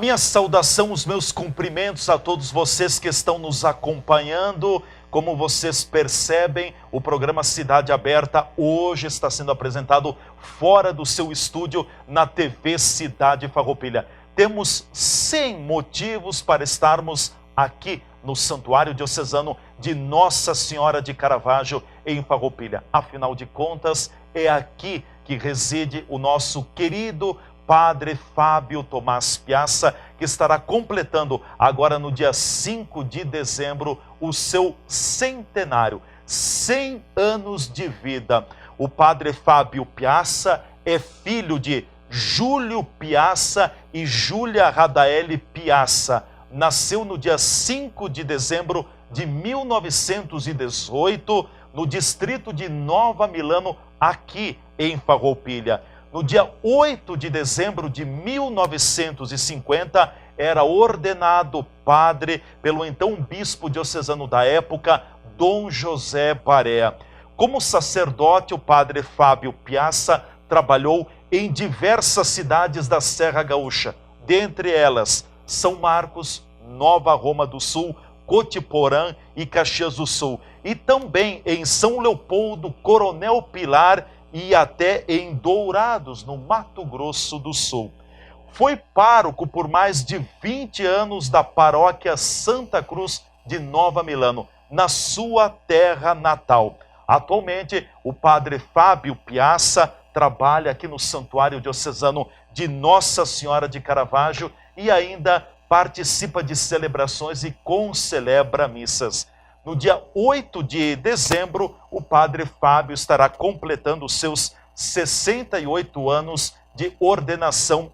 minha saudação, os meus cumprimentos a todos vocês que estão nos acompanhando. Como vocês percebem, o programa Cidade Aberta hoje está sendo apresentado fora do seu estúdio na TV Cidade Farroupilha. Temos 100 motivos para estarmos aqui no Santuário Diocesano de Nossa Senhora de Caravaggio, em Farroupilha. Afinal de contas, é aqui que reside o nosso querido Padre Fábio Tomás Piazza, que estará completando agora no dia 5 de dezembro o seu centenário, 100 anos de vida. O Padre Fábio Piazza é filho de Júlio Piazza e Júlia Radaeli Piazza. Nasceu no dia 5 de dezembro de 1918, no distrito de Nova Milano, aqui em Farroupilha. No dia 8 de dezembro de 1950, era ordenado padre pelo então bispo diocesano da época, Dom José Baré. Como sacerdote, o padre Fábio Piazza trabalhou em diversas cidades da Serra Gaúcha, dentre elas São Marcos, Nova Roma do Sul, Cotiporã e Caxias do Sul, e também em São Leopoldo, Coronel Pilar e até em Dourados, no Mato Grosso do Sul. Foi pároco por mais de 20 anos da paróquia Santa Cruz de Nova Milano, na sua terra natal. Atualmente, o padre Fábio Piazza trabalha aqui no Santuário Diocesano de Nossa Senhora de Caravaggio e ainda participa de celebrações e concelebra missas. No dia 8 de dezembro, o padre Fábio estará completando os seus 68 anos de ordenação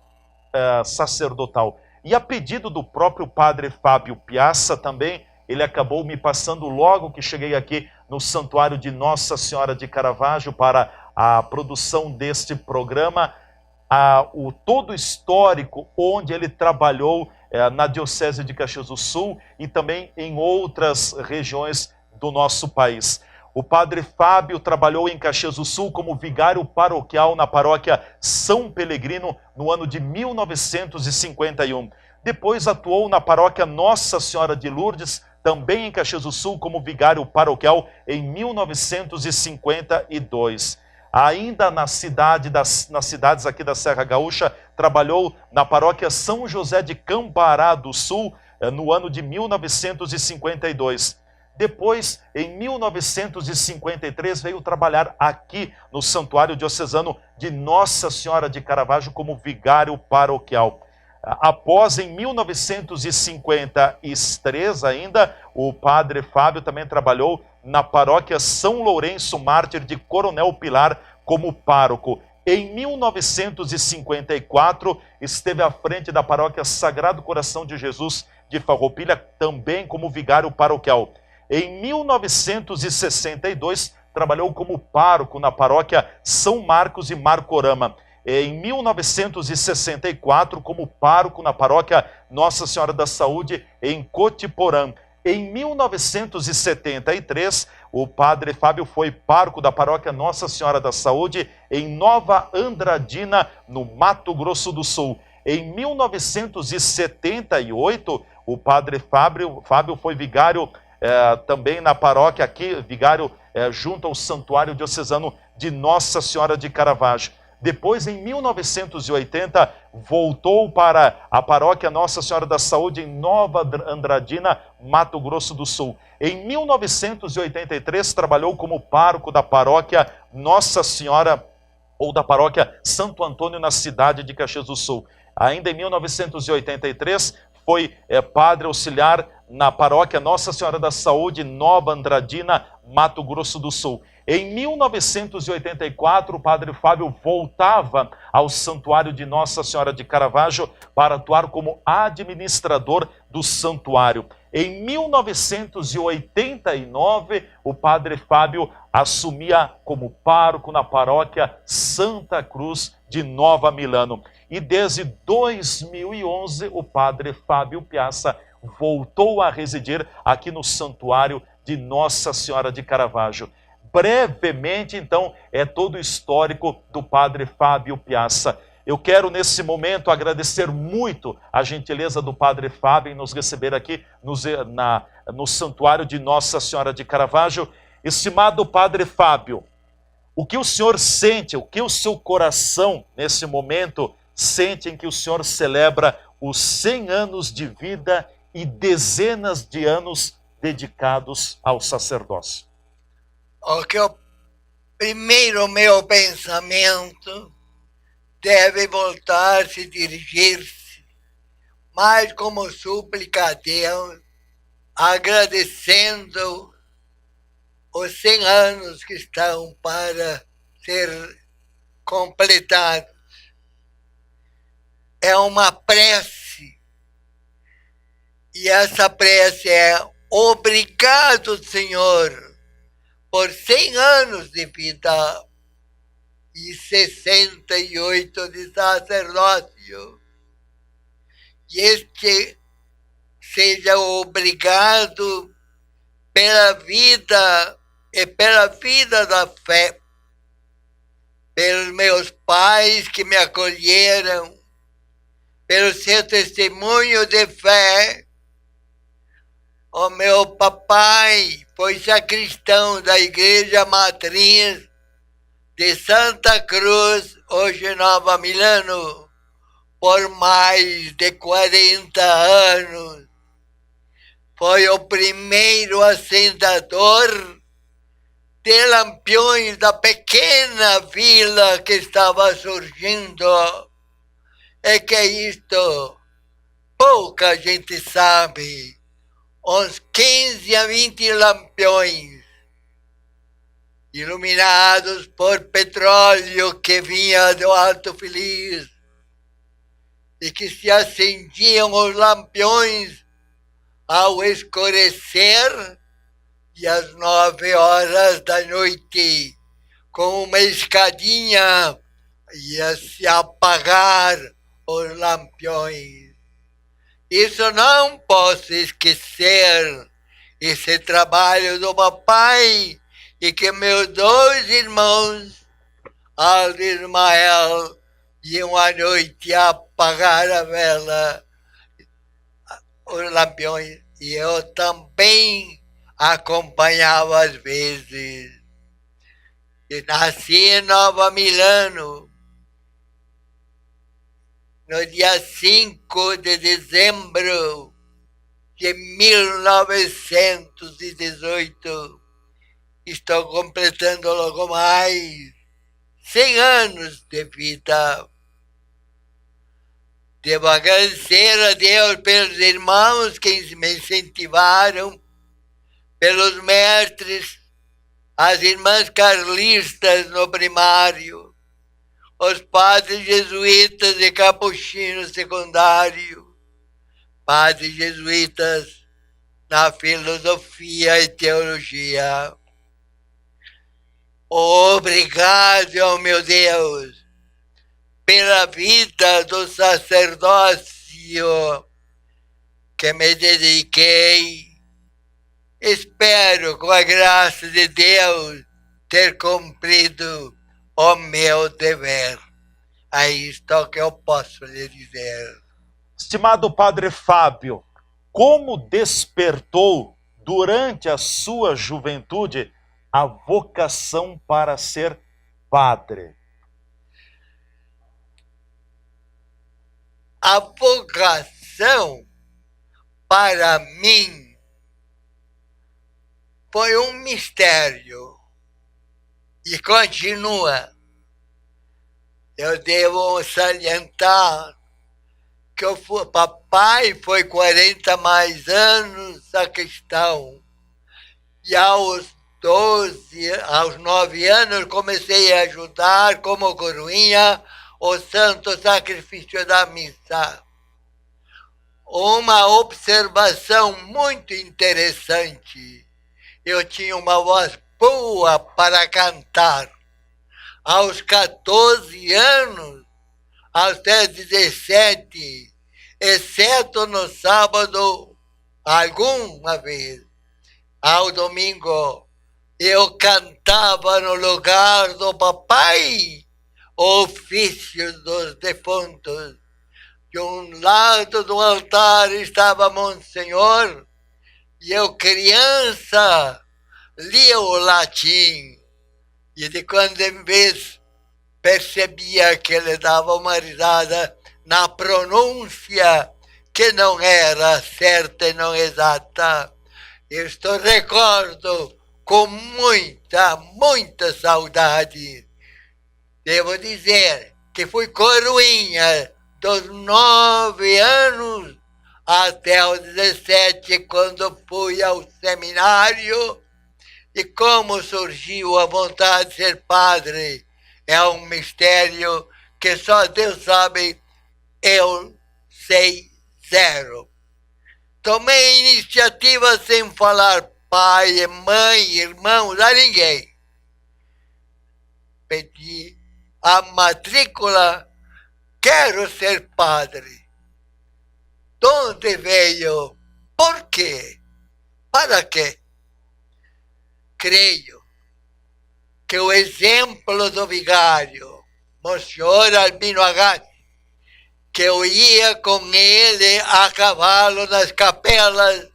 sacerdotal. E a pedido do próprio padre Fábio Piazza também, ele acabou me passando logo que cheguei aqui no Santuário de Nossa Senhora de Caravaggio para a produção deste programa, o todo histórico onde ele trabalhou na Diocese de Caxias do Sul e também em outras regiões do nosso país. O padre Fábio trabalhou em Caxias do Sul como vigário paroquial na paróquia São Pelegrino no ano de 1951. Depois atuou na paróquia Nossa Senhora de Lourdes, também em Caxias do Sul, como vigário paroquial em 1952. Ainda nas cidades aqui da Serra Gaúcha, trabalhou na paróquia São José de Cambará do Sul, no ano de 1952. Depois, em 1953, veio trabalhar aqui no Santuário Diocesano de Nossa Senhora de Caravaggio como vigário paroquial. Após, em 1953 ainda, o padre Fábio também trabalhou na paróquia São Lourenço Mártir de Coronel Pilar como pároco. Em 1954, esteve à frente da paróquia Sagrado Coração de Jesus de Farroupilha, também como vigário paroquial. Em 1962, trabalhou como pároco na paróquia São Marcos e Marcorama. Em 1964, como pároco na paróquia Nossa Senhora da Saúde, em Cotiporã. Em 1973, o padre Fábio foi pároco da paróquia Nossa Senhora da Saúde, em Nova Andradina, no Mato Grosso do Sul. Em 1978, o padre Fábio foi vigário também na paróquia aqui, vigário junto ao Santuário Diocesano de Nossa Senhora de Caravaggio. Depois, em 1980, voltou para a paróquia Nossa Senhora da Saúde em Nova Andradina, Mato Grosso do Sul. Em 1983, trabalhou como pároco da paróquia Nossa Senhora, ou da paróquia Santo Antônio, na cidade de Caxias do Sul. Ainda em 1983, foi padre auxiliar na paróquia Nossa Senhora da Saúde, Nova Andradina, Mato Grosso do Sul. Em 1984, o padre Fábio voltava ao Santuário de Nossa Senhora de Caravaggio para atuar como administrador do santuário. Em 1989, o padre Fábio assumia como pároco na paróquia Santa Cruz de Nova Milano. E desde 2011, o padre Fábio Piazza voltou a residir aqui no Santuário de Nossa Senhora de Caravaggio. Brevemente, então, é todo o histórico do padre Fábio Piazza. Eu quero, nesse momento, agradecer muito a gentileza do Padre Fábio em nos receber aqui no Santuário de Nossa Senhora de Caravaggio. Estimado Padre Fábio, o que o senhor sente, o que o seu coração, nesse momento, sente em que o senhor celebra os 100 anos de vida e dezenas de anos dedicados ao sacerdócio? O que primeiro meu pensamento deve voltar se dirigir-se mais como súplica a Deus, agradecendo os 100 anos que estão para ser completados. É uma prece, e essa prece é: obrigado, Senhor, por 100 anos de vida e 68 de sacerdócio. E este seja obrigado pela vida e pela vida da fé, pelos meus pais que me acolheram, pelo seu testemunho de fé. O meu papai foi sacristão da Igreja Matriz de Santa Cruz, hoje Nova Milano, por mais de 40 anos. Foi o primeiro assentador de lampiões da pequena vila que estava surgindo. É que isto pouca gente sabe. Uns 15 a 20 lampiões iluminados por petróleo que vinha do Alto Feliz, e que se acendiam os lampiões ao escurecer e às 9 horas da noite, com uma escadinha, ia se apagar os lampiões. Isso não posso esquecer, esse trabalho do papai, e que meus 2 irmãos, Aldo e Ismael, iam à noite apagar a vela, os lampiões, e eu também acompanhava às vezes. Eu nasci em Nova Milano, no dia 5 de dezembro de 1918. Estou completando logo mais 100 anos de vida. Devo agradecer a Deus pelos irmãos que me incentivaram, pelos mestres, as irmãs carlistas no primário, os padres jesuítas e capuchinos secundário, padres jesuítas na filosofia e teologia. Obrigado, meu Deus, pela vida do sacerdócio que me dediquei. Espero, com a graça de Deus, ter cumprido o meu dever. É isto que eu posso lhe dizer. Estimado Padre Fábio, como despertou durante a sua juventude a vocação para ser padre? A vocação, para mim, foi um mistério e continua. Eu devo salientar que papai foi 40 mais anos sacristão, e aos 9 anos comecei a ajudar como coroinha o santo sacrifício da missa. Uma observação muito interessante: eu tinha uma voz boa para cantar. Aos 14 anos, até 17, exceto no sábado, alguma vez, ao domingo, eu cantava no lugar do papai, ofícios dos defuntos. De um lado do altar estava Monsenhor, e eu, criança, lia o latim, e de quando em vez percebia que ele dava uma risada na pronúncia que não era certa e não exata. Isto recordo com muita saudade. Devo dizer que fui coroinha dos 9 anos até os 17, quando fui ao seminário. E como surgiu a vontade de ser padre é um mistério que só Deus sabe. Eu sei zero. Tomei iniciativa sem falar pai, mãe, irmãos, a ninguém. Pedi a matrícula, quero ser padre. De onde veio? Por quê? Para quê? Creio que o exemplo do vigário, Monsenhor Albino Agatti, que eu ia com ele a cavalo nas capelas,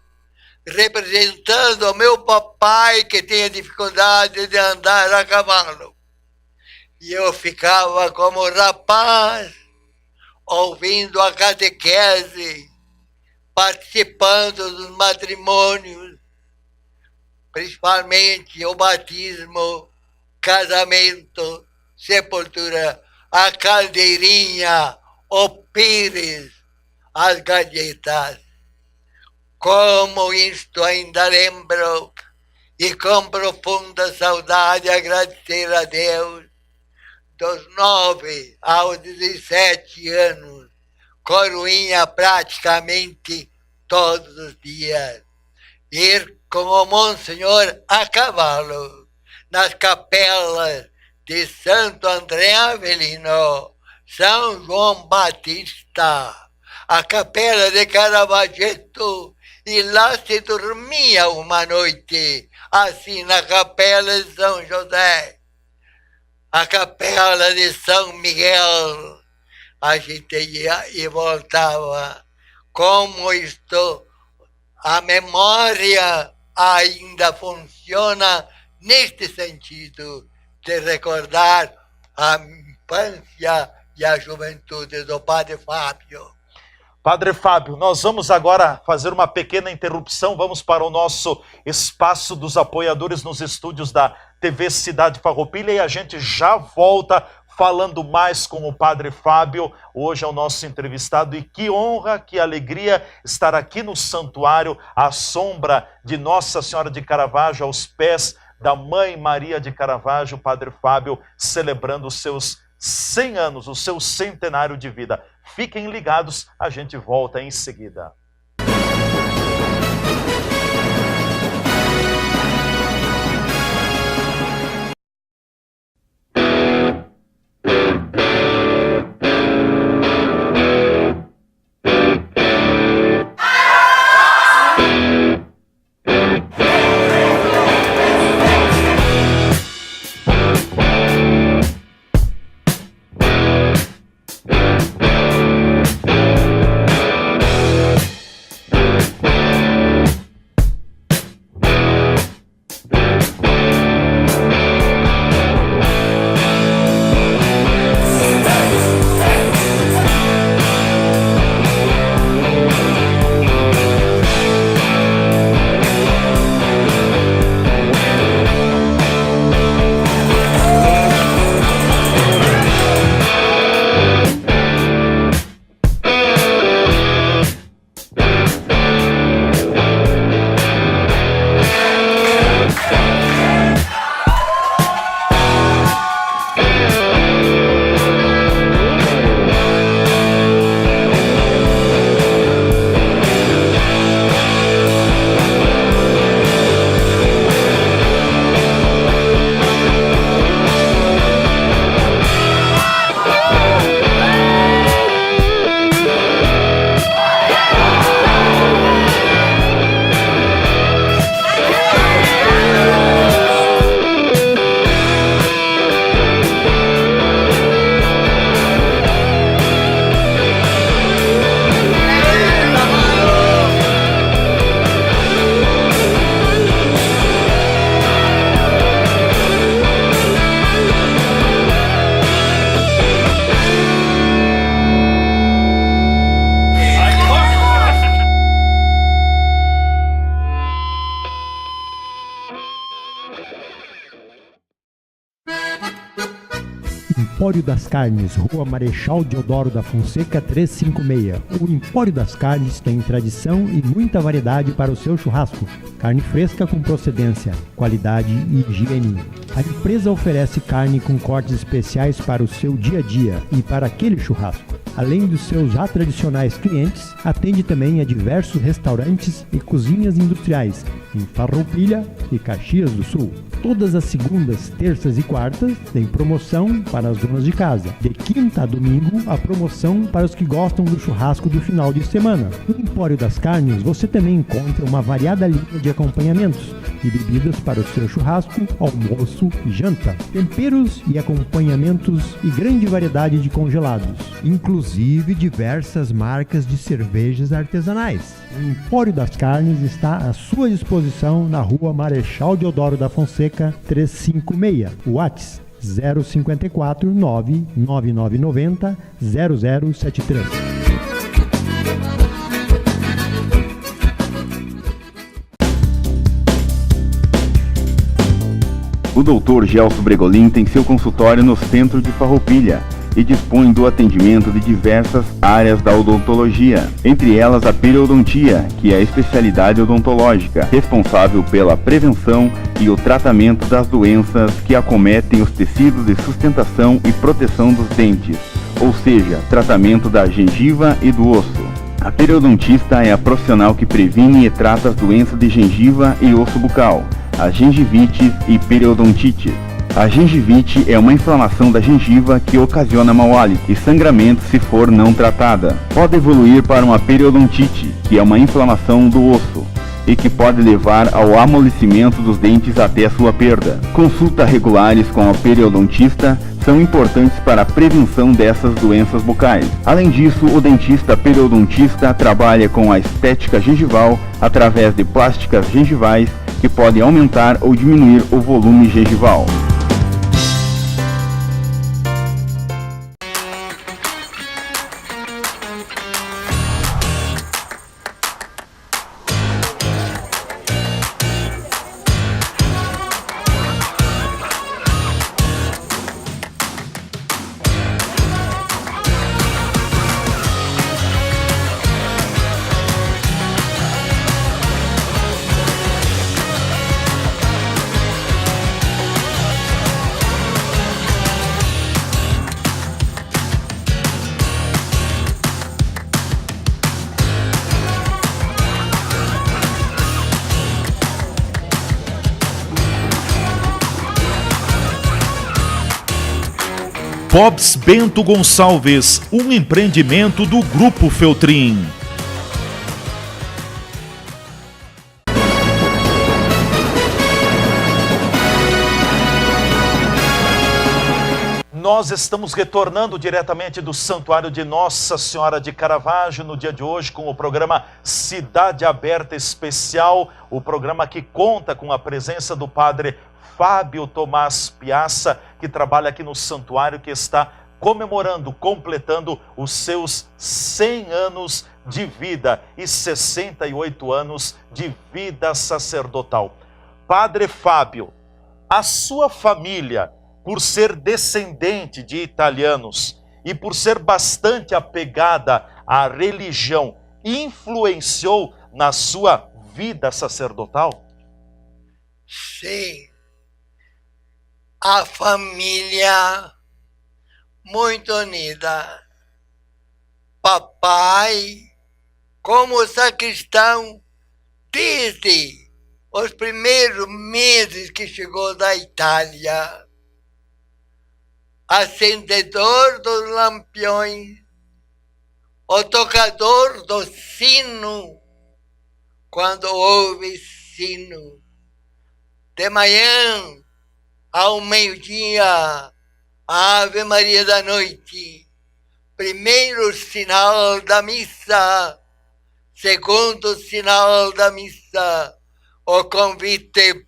representando o meu papai que tinha dificuldade de andar a cavalo. E eu ficava como rapaz, ouvindo a catequese, participando dos matrimônios, principalmente o batismo, casamento, sepultura, a caldeirinha, o pires, as galhetas. Como isto ainda lembro, e com profunda saudade agradecer a Deus, dos 9 aos 17 anos, coroinha praticamente todos os dias, ir com o Monsenhor a cavalo, nas capelas de Santo André Avelino, São João Batista, a capela de Caravaggio, e lá se dormia uma noite, assim na capela de São José, a capela de São Miguel, a gente ia e voltava. Como isto, a memória ainda funciona neste sentido de recordar a infância e a juventude do Padre Fábio. Padre Fábio, nós vamos agora fazer uma pequena interrupção, vamos para o nosso espaço dos apoiadores nos estúdios da TV Cidade Farroupilha e a gente já volta falando mais com o Padre Fábio. Hoje é o nosso entrevistado e que honra, que alegria estar aqui no santuário, à sombra de Nossa Senhora de Caravaggio, aos pés da Mãe Maria de Caravaggio, Padre Fábio, celebrando os seus 100 anos, o seu centenário de vida. Fiquem ligados, a gente volta em seguida. Empório das Carnes, Rua Marechal Deodoro da Fonseca 356. O Empório das Carnes tem tradição e muita variedade para o seu churrasco. Carne fresca com procedência, qualidade e higiene. A empresa oferece carne com cortes especiais para o seu dia a dia e para aquele churrasco. Além dos seus já tradicionais clientes, atende também a diversos restaurantes e cozinhas industriais em Farroupilha e Caxias do Sul. Todas as segundas, terças e quartas tem promoção para as donas de casa. De quinta a domingo, a promoção para os que gostam do churrasco do final de semana. No Empório das Carnes, você também encontra uma variada linha de acompanhamentos e bebidas para o seu churrasco, almoço e janta. Temperos e acompanhamentos e grande variedade de congelados, inclusive diversas marcas de cervejas artesanais. O Empório das Carnes está à sua disposição na Rua Marechal Deodoro da Fonseca 356. WhatsApp 054 99990 0073. O Dr. Gelson Bregolin tem seu consultório no centro de Farroupilha e dispõe do atendimento de diversas áreas da odontologia, entre elas a periodontia, que é a especialidade odontológica responsável pela prevenção e o tratamento das doenças que acometem os tecidos de sustentação e proteção dos dentes, ou seja, tratamento da gengiva e do osso. A periodontista é a profissional que previne e trata as doenças de gengiva e osso bucal, as gengivites e periodontites. A gengivite é uma inflamação da gengiva que ocasiona mau hálito e sangramento se for não tratada. Pode evoluir para uma periodontite, que é uma inflamação do osso e que pode levar ao amolecimento dos dentes até a sua perda. Consultas regulares com a periodontista são importantes para a prevenção dessas doenças bucais. Além disso, o dentista periodontista trabalha com a estética gengival através de plásticas gengivais que podem aumentar ou diminuir o volume gengival. Bob's Bento Gonçalves, um empreendimento do Grupo Feltrin. Nós estamos retornando diretamente do Santuário de Nossa Senhora de Caravaggio no dia de hoje com o programa Cidade Aberta Especial, o programa que conta com a presença do padre Fábio Tomás Piazza, que trabalha aqui no santuário, que está comemorando, completando os seus 100 anos de vida e 68 anos de vida sacerdotal. Padre Fábio, a sua família, por ser descendente de italianos e por ser bastante apegada à religião, influenciou na sua vida sacerdotal? Sim. A família muito unida. Papai, como sacristão, desde os primeiros meses que chegou da Itália, acendedor dos lampiões, o tocador do sino, quando houve sino, de manhã ao meio-dia, a Ave Maria da noite, primeiro sinal da missa, segundo sinal da missa, o convite,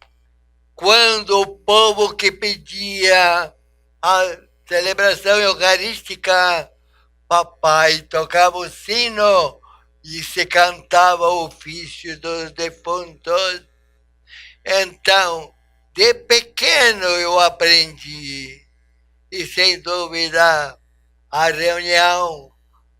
quando o povo que pedia a celebração eucarística, papai tocava o sino e se cantava o ofício dos defuntos. Então, de pequeno eu aprendi. e sem dúvida a reunião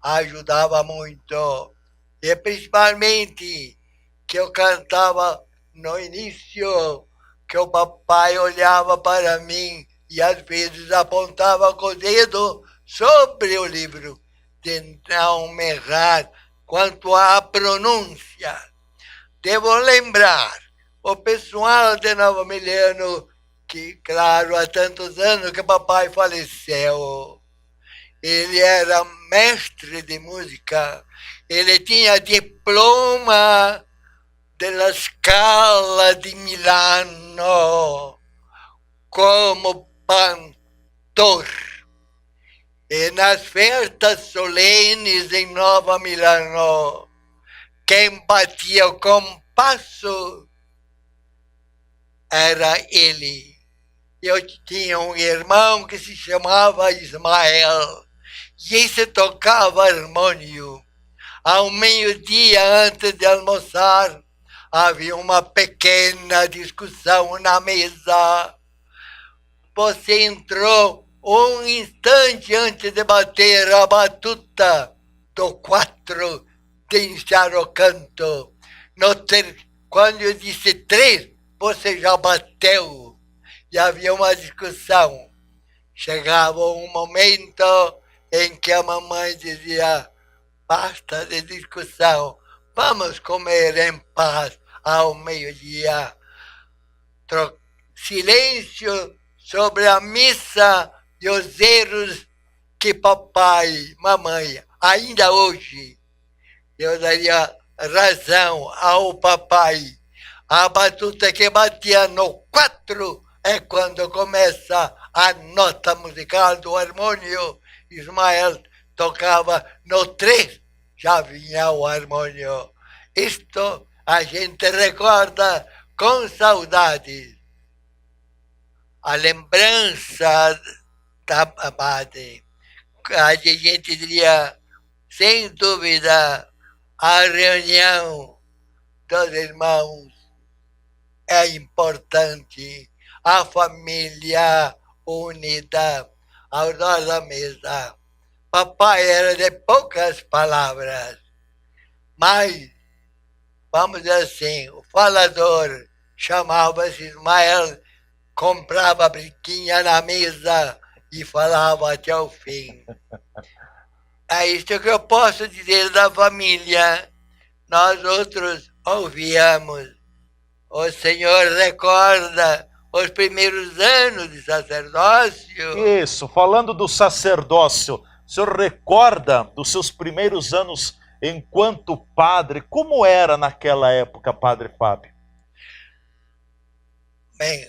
ajudava muito. E principalmente que eu cantava no início, que o papai olhava para mim e às vezes apontava com o dedo sobre o livro, de não me errar quanto à pronúncia. Devo lembrar o pessoal de Novo Milheno, que, claro, há tantos anos que papai faleceu. Ele era mestre de música, ele tinha diploma da Scala di Milano como cantor. E nas festas solenes em Nova Milano, quem batia o compasso era ele. Eu tinha um irmão que se chamava Ismael, e esse tocava harmônio. Ao meio-dia, antes de almoçar, havia uma pequena discussão na mesa. Você entrou um instante antes de bater a batuta do 4 de enchar o canto. Quando eu disse 3, você já bateu. E havia uma discussão. Chegava um momento em que a mamãe dizia: basta de discussão, vamos comer em paz ao meio-dia. Silêncio sobre a missa e os erros que papai, mamãe, ainda hoje, eu daria razão ao papai. A batuta que batia no 4 é quando começa a nota musical do harmônio. Ismael tocava no 3, já vinha o harmônio. Isto a gente recorda com saudade. A lembrança da abade. A gente diria, sem dúvida, a reunião dos irmãos é importante. A família unida ao redor da mesa. Papai era de poucas palavras, mas, vamos dizer assim, o falador chamava-se Ismael, comprava a briquinha na mesa e falava até o fim. É isso que eu posso dizer da família. Nós outros ouvíamos. O Senhor recorda os primeiros anos de sacerdócio? Isso, falando do sacerdócio, o senhor recorda dos seus primeiros anos enquanto padre? Como era naquela época, Padre Fábio? Bem,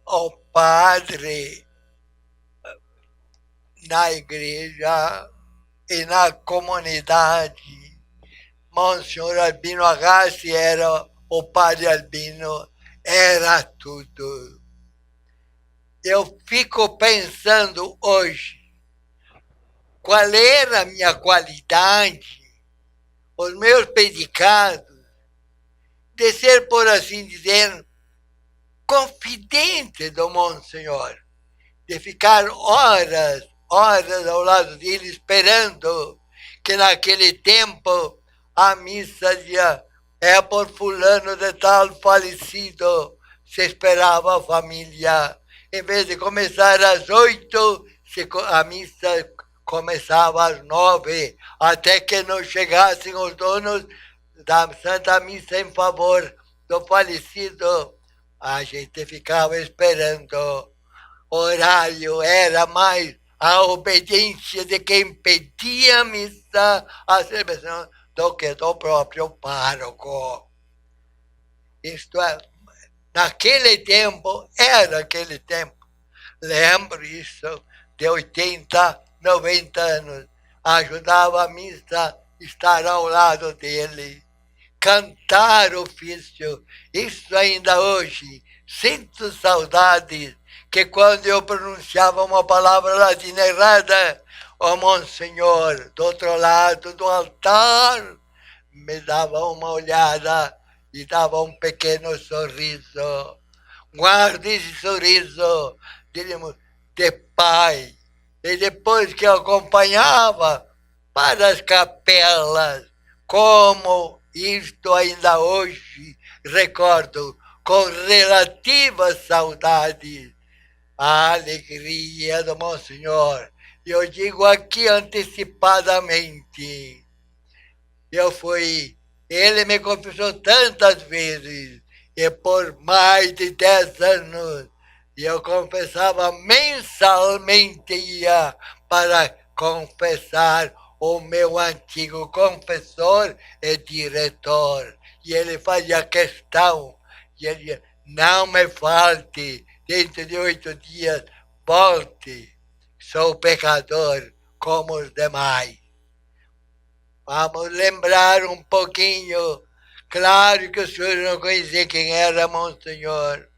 o padre na igreja e na comunidade, Monsenhor Albino Agassi era o padre Albino, era tudo. Eu fico pensando hoje, qual era a minha qualidade, os meus predicados, de ser, por assim dizer, confidente do Monsenhor, de ficar horas ao lado dele, esperando que naquele tempo a missa dizia: é por fulano de tal falecido, se esperava a família. Em vez de começar às 8, a missa começava às 9, até que não chegassem os donos da Santa Missa em favor do falecido. A gente ficava esperando. O horário era mais a obediência de quem pedia a missa, a celebração, do que do próprio pároco. Isto é, naquele tempo, era aquele tempo. Lembro isso, de 80, 90 anos. Ajudava a missa, estar ao lado dele, cantar ofício. Isso ainda hoje. Sinto saudades que quando eu pronunciava uma palavra latina errada, o Monsenhor, do outro lado do altar, me dava uma olhada e dava um pequeno sorriso. Guarde esse sorriso. Diríamos, de pai. E depois que eu acompanhava para as capelas, como isto ainda hoje recordo com relativa saudade, a alegria do Monsenhor. Eu digo aqui antecipadamente, ele me confessou tantas vezes, e por mais de 10 anos, eu confessava mensalmente, ia para confessar o meu antigo confessor e diretor. E ele fazia questão, e ele dizia, não me falte, dentro de 8 dias, volte, sou pecador como os demais. Vamos lembrar um pouquinho. Claro que o senhor não conhecia quem era Monsenhor.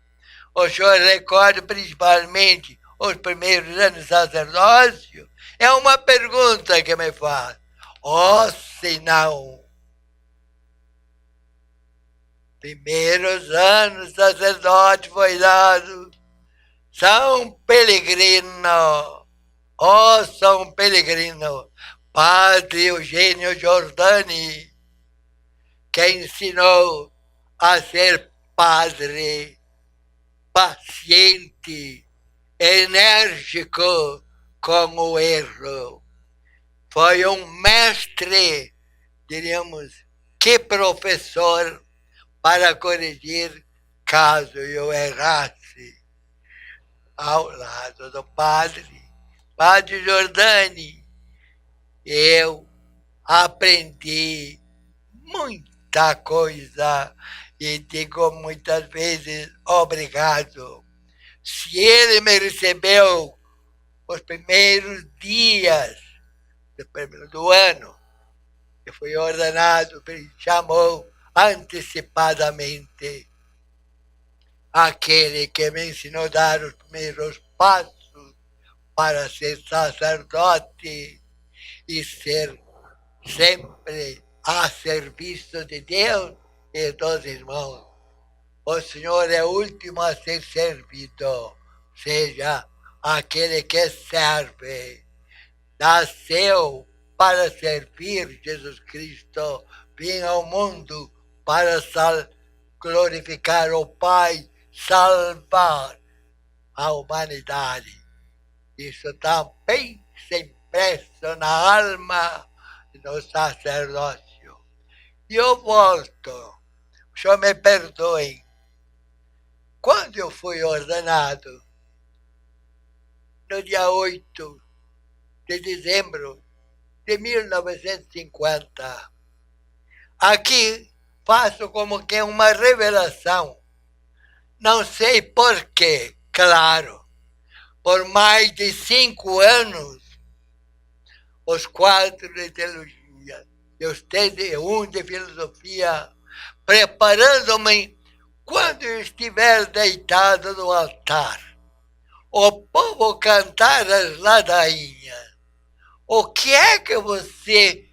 O senhor recorda principalmente os primeiros anos de sacerdócio? É uma pergunta que me faz. Se não. Primeiros anos de sacerdote foi dado São Pelegrino. São Pelegrino. Padre Eugênio Giordani, que ensinou a ser padre paciente, enérgico com o erro. Foi um mestre, diríamos, que professor para corrigir caso eu errasse. Ao lado do Padre Giordani, eu aprendi muita coisa e digo muitas vezes obrigado. Se ele me recebeu os primeiros dias do ano, que fui ordenado, ele chamou antecipadamente aquele que me ensinou a dar os primeiros passos para ser sacerdote e ser sempre a serviço de Deus e dos irmãos. O Senhor é o último a ser servido, seja aquele que serve. Nasceu para servir Jesus Cristo, vinha ao mundo para glorificar o Pai, salvar a humanidade. Isso também se impresso na alma do sacerdócio. E eu volto, o senhor me perdoe. Quando eu fui ordenado, no dia 8 de dezembro de 1950, aqui faço como que uma revelação. Não sei porquê, claro. Por mais de 5 anos, os 4 de teologia, e os 1 de filosofia, preparando-me quando eu estiver deitado no altar. O povo cantar as ladainhas. O que é que você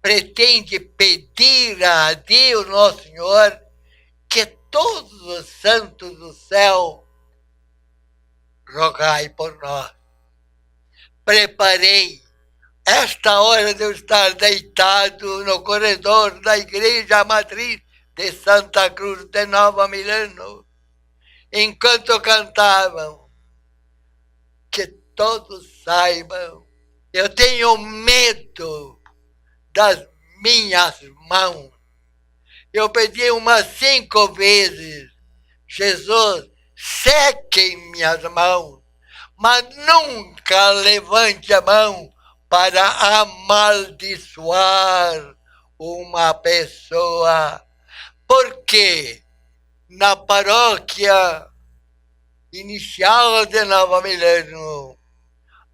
pretende pedir a Deus, nosso Senhor, que todos os santos do céu rogai por nós? Preparei esta hora de eu estar deitado no corredor da igreja matriz de Santa Cruz de Nova Milano, enquanto cantavam, que todos saibam, eu tenho medo das minhas mãos. Eu pedi umas 5 vezes, Jesus, seque minhas mãos, mas nunca levante a mão para amaldiçoar uma pessoa. Porque na paróquia inicial de Nova Milano,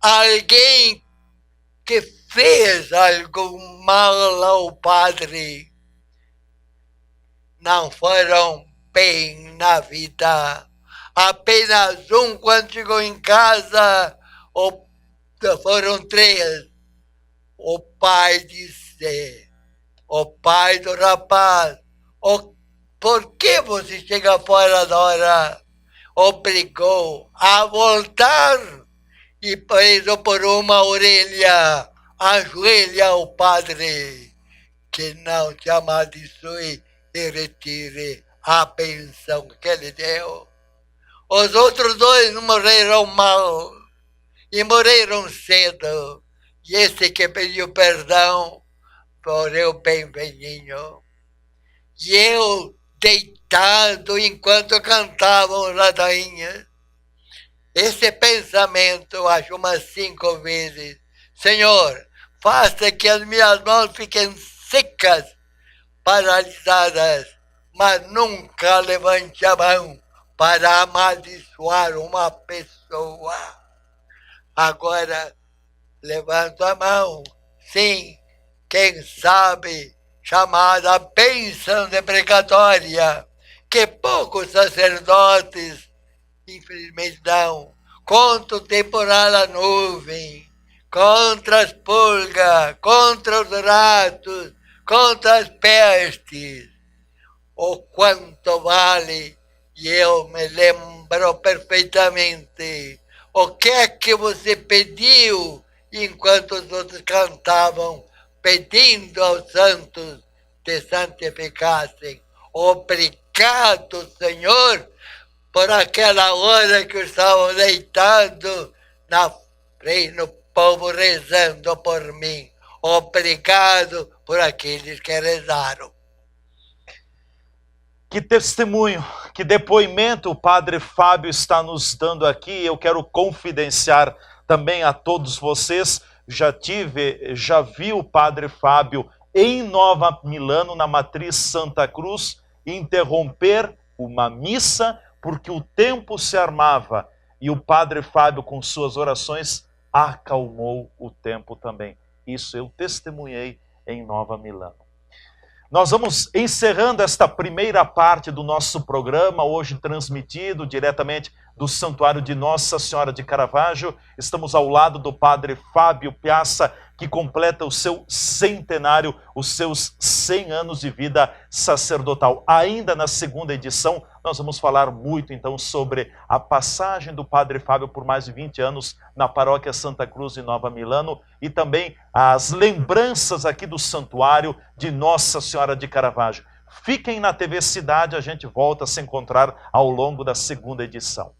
alguém que fez algo mal ao padre, não foram bem na vida. Apenas um, quando chegou em casa, foram 3. O pai disse, o pai do rapaz, por que você chega fora da hora? Obrigou a voltar e preso por uma orelha, ajoelha o padre, que não te amaldiçoe e retire a pensão que ele deu. Os outros dois morreram mal e morreram cedo. E esse que pediu perdão morreu bem velhinho. E eu, deitado enquanto cantavam ladainhas, esse pensamento eu acho umas 5 vezes: Senhor, faça que as minhas mãos fiquem secas, paralisadas, mas nunca levante a mão para amaldiçoar uma pessoa. Agora, levanto a mão, sim, quem sabe, chamada bênção deprecatória, que poucos sacerdotes, infelizmente, dão, contra o temporal à nuvem, contra as pulgas, contra os ratos, contra as pestes. O quanto vale, e eu me lembro perfeitamente, o que é que você pediu enquanto os outros cantavam, pedindo aos santos te santificassem? Obrigado, Senhor, por aquela hora que eu estava deitado na frente do povo rezando por mim. Obrigado por aqueles que rezaram. Que testemunho, que depoimento o Padre Fábio está nos dando aqui. Eu quero confidenciar também a todos vocês. Já vi o Padre Fábio em Nova Milano, na Matriz Santa Cruz, interromper uma missa porque o tempo se armava. E o Padre Fábio, com suas orações, acalmou o tempo também. Isso eu testemunhei em Nova Milano. Nós vamos encerrando esta primeira parte do nosso programa, hoje transmitido diretamente do Santuário de Nossa Senhora de Caravaggio. Estamos ao lado do Padre Fábio Piazza, que completa o seu centenário, os seus 100 anos de vida sacerdotal. Ainda na segunda edição, nós vamos falar muito então sobre a passagem do Padre Fábio por mais de 20 anos na Paróquia Santa Cruz de Nova Milano e também as lembranças aqui do Santuário de Nossa Senhora de Caravaggio. Fiquem na TV Cidade, a gente volta a se encontrar ao longo da segunda edição.